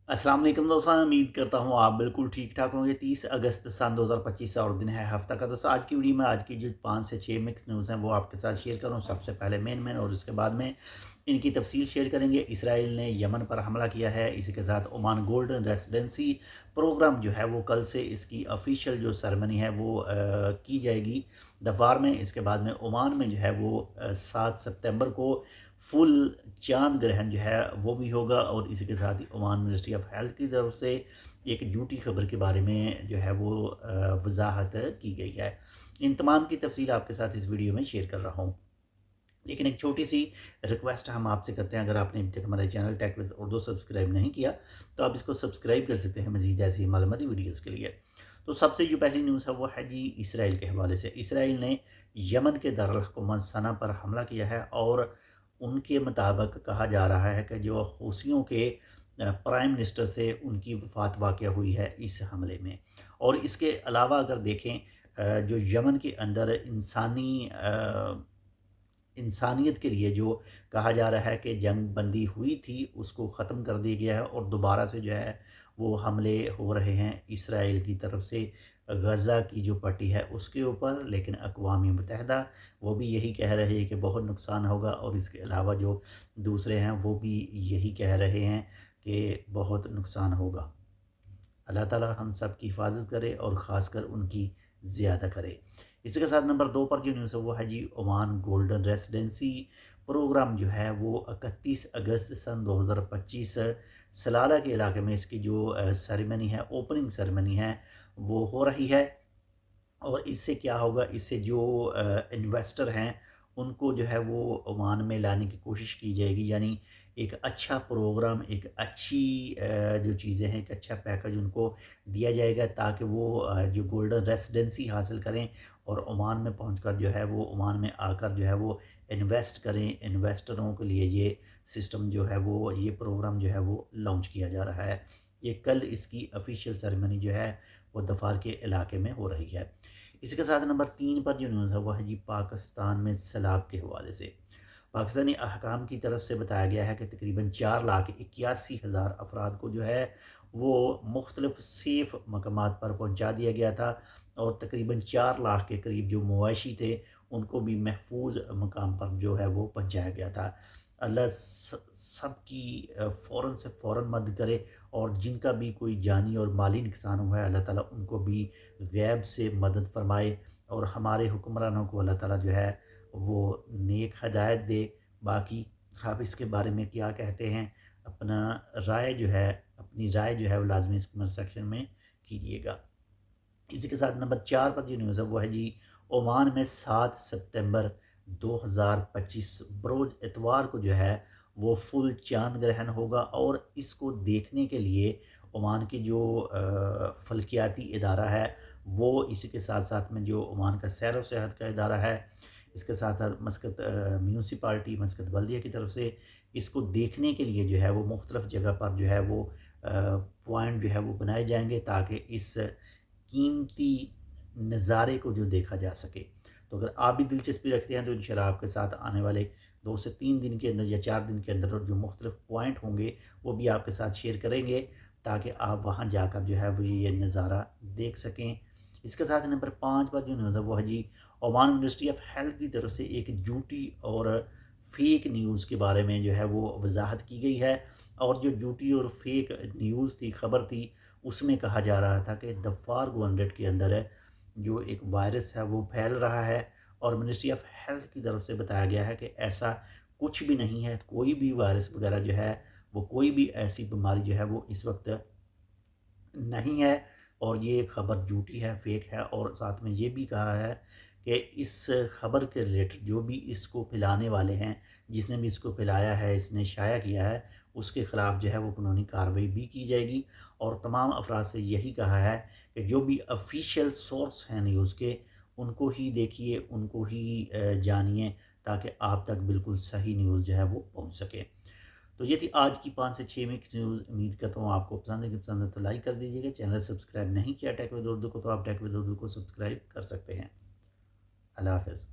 अस्सलाम वालेकुम दोस्तों, उम्मीद करता हूँ आप बिल्कुल ठीक ठाक होंगे। 30 अगस्त सन 2025 और दिन है हफ्ता का। दोस्तों आज की वीडियो में आज की जो 5 से 6 मिक्स न्यूज़ हैं वो आपके साथ शेयर करूँ। सबसे पहले मेन और उसके बाद में इनकी तफसील शेयर करेंगे। इसराइल ने यमन पर हमला किया है, इसी के साथ ओमान गोल्डन रेसिडेंसी प्रोग्राम जो है वो कल से इसकी ऑफिशियल जो सेरेमनी है वो की जाएगी दफार में। इसके बाद में ओमान में जो है वो 7 सितंबर को फुल चांद ग्रहण जो है वो भी होगा। और इसी के साथ ही ओमान मिनिस्ट्री ऑफ हेल्थ की तरफ से एक झूठी खबर के बारे में जो है वो वजाहत की गई है। इन तमाम की तफसील आपके साथ इस वीडियो में शेयर कर रहा हूँ, लेकिन एक छोटी सी रिक्वेस्ट हम आपसे करते हैं। अगर आपने अभी तक हमारे channel tech with Urdu subscribe नहीं किया तो आप इसको सब्सक्राइब कर सकते हैं मज़ीद ऐसी मालूमाती वीडियोज़ के लिए। तो सबसे जो पहली न्यूज़ है वो है जी इसराइल के हवाले से। इसराइल ने यमन के दारुल हुकूमत सना पर हमला किया है और उनके मुताबिक कहा जा रहा है कि जो हूसियों के प्राइम मिनिस्टर से उनकी वफ़ात वाक़या हुई है इस हमले में। और इसके अलावा अगर देखें जो यमन के अंदर इंसानियत के लिए जो कहा जा रहा है कि जंग बंदी हुई थी उसको ख़त्म कर दिया गया है और दोबारा से जो है वो हमले हो रहे हैं इसराइल की तरफ से गज़ा की जो पट्टी है उसके ऊपर। लेकिन अक़वाम मुत्तहिदा वो भी यही कह रहे हैं कि बहुत नुकसान होगा, और इसके अलावा जो दूसरे हैं वो भी यही कह रहे हैं कि बहुत नुकसान होगा। अल्लाह ताला हम सब की हिफाजत करे और ख़ासकर उनकी ज़्यादा करे। इसी के साथ नंबर 2 पर जो न्यूज़ है वो है जी ओमान गोल्डन रेसिडेंसी प्रोग्राम जो है वो 31 अगस्त सन 2025 सलाला के इलाके में इसकी जो सेरेमनी है, ओपनिंग सेरेमनी है, वो हो रही है। और इससे क्या होगा, इससे जो इन्वेस्टर हैं उनको जो है वो ओमान में लाने की कोशिश की जाएगी। यानी एक अच्छा प्रोग्राम, एक अच्छी जो चीज़ें हैं, एक अच्छा पैकेज उनको दिया जाएगा ताकि वो जो गोल्डन रेसिडेंसी हासिल करें और ओमान में पहुंचकर जो है वो ओमान में आकर जो है वो इन्वेस्ट करें। इन्वेस्टरों के लिए ये सिस्टम जो है वो, ये प्रोग्राम जो है वो लॉन्च किया जा रहा है। ये कल इसकी ऑफिशियल सेरेमनी जो है वो दफार के इलाके में हो रही है। इसी के साथ नंबर 3 पर जो न्यूज़ है वो है जी पाकिस्तान में सैलाब के हवाले से। पाकिस्तानी अहकाम की तरफ से बताया गया है कि तकरीबन 4,81,000 अफराद को जो है वो मुख्तलिफ सेफ़ मकामात पर पहुँचा दिया गया था, और तकरीबन 4 लाख के करीब जो मवाशी थे उनको भी महफूज मकाम पर जो है वो पहुँचाया गया था। अल्लाह सबकी फ़ौरन से फ़ौरन मदद करे, और जिनका भी कोई जानी और माली नुकसान हुआ है अल्लाह ताला उनको भी गैब से मदद फरमाए, और हमारे हुक्मरानों को अल्लाह ताला जो है वो नेक हदायत दे। बाकी आप इसके बारे में क्या कहते हैं, अपना राय जो है अपनी राय जो है वो लाजमी इस कमेंट सेक्शन में कीजिएगा। इसी के साथ नंबर 4 पर जो न्यूज़ है वो है जी ओमान में 7 सितंबर 2025 बरोज़ इतवार को जो है वो फुल चांद ग्रहण होगा। और इसको देखने के लिए ओमान की जो फल्कियाती इदारा है वो, इसी के साथ साथ में जो ओमान का सैर व सेहत का इदारा है, इसके साथ साथ मस्कत म्यूनसिपाल्टी मस्कत बल्दिया की तरफ से इसको देखने के लिए जो है वो मुख्तलिफ़ जगह पर जो है वो पॉइंट जो है वो बनाए जाएंगे ताकि इस कीमती नज़ारे को जो देखा जा सके। तो अगर आप भी दिलचस्पी रखते हैं तो इंशाल्लाह आपके साथ आने वाले 2 से 3 दिन के अंदर या 4 दिन के अंदर जो मुख्तलिफ पॉइंट होंगे वो भी आपके साथ शेयर करेंगे ताकि आप वहाँ जाकर जो है वो ये नज़ारा देख सकें। इसके साथ नंबर 5 पर जो न्यूज़ है वो है जी ओमान मिनिस्ट्री ऑफ हेल्थ की तरफ से एक झूठी और फेक न्यूज़ के बारे में जो है वो वजाहत की गई है। और जो झूठी और फेक न्यूज़ थी, खबर थी, उसमें कहा जा रहा था कि द फार्गो 100 के अंदर है जो एक वायरस है वो फैल रहा है। और मिनिस्ट्री ऑफ हेल्थ की तरफ से बताया गया है कि ऐसा कुछ भी नहीं है, कोई भी वायरस वगैरह जो है वो, कोई भी ऐसी बीमारी जो है वो इस वक्त नहीं है। और ये खबर झूठी है, फेक है। और साथ में ये भी कहा है कि इस खबर के रिलेटेड जो भी इसको फैलाने वाले हैं, जिसने भी इसको फैलाया है, इसने शाया किया है, उसके ख़िलाफ़ जो है वो कानूनी कार्रवाई भी की जाएगी। और तमाम अफराद से यही कहा है कि जो भी ऑफिशियल सोर्स हैं न्यूज़ के, उनको ही देखिए, उनको ही जानिए, ताकि आप तक बिल्कुल सही न्यूज़ जो है वो पहुँच सके। तो ये थी आज की 5 से 6 मिनट न्यूज़। उम्मीद करता हूँ आपको पसंद है। कि पसंद है तो लाइक कर दीजिएगा। चैनल सब्सक्राइब नहीं किया टेक विद उर्दू को तो आप टेक विद उर्दू को सब्सक्राइब कर सकते हैं। अल्लाह हाफ़िज़।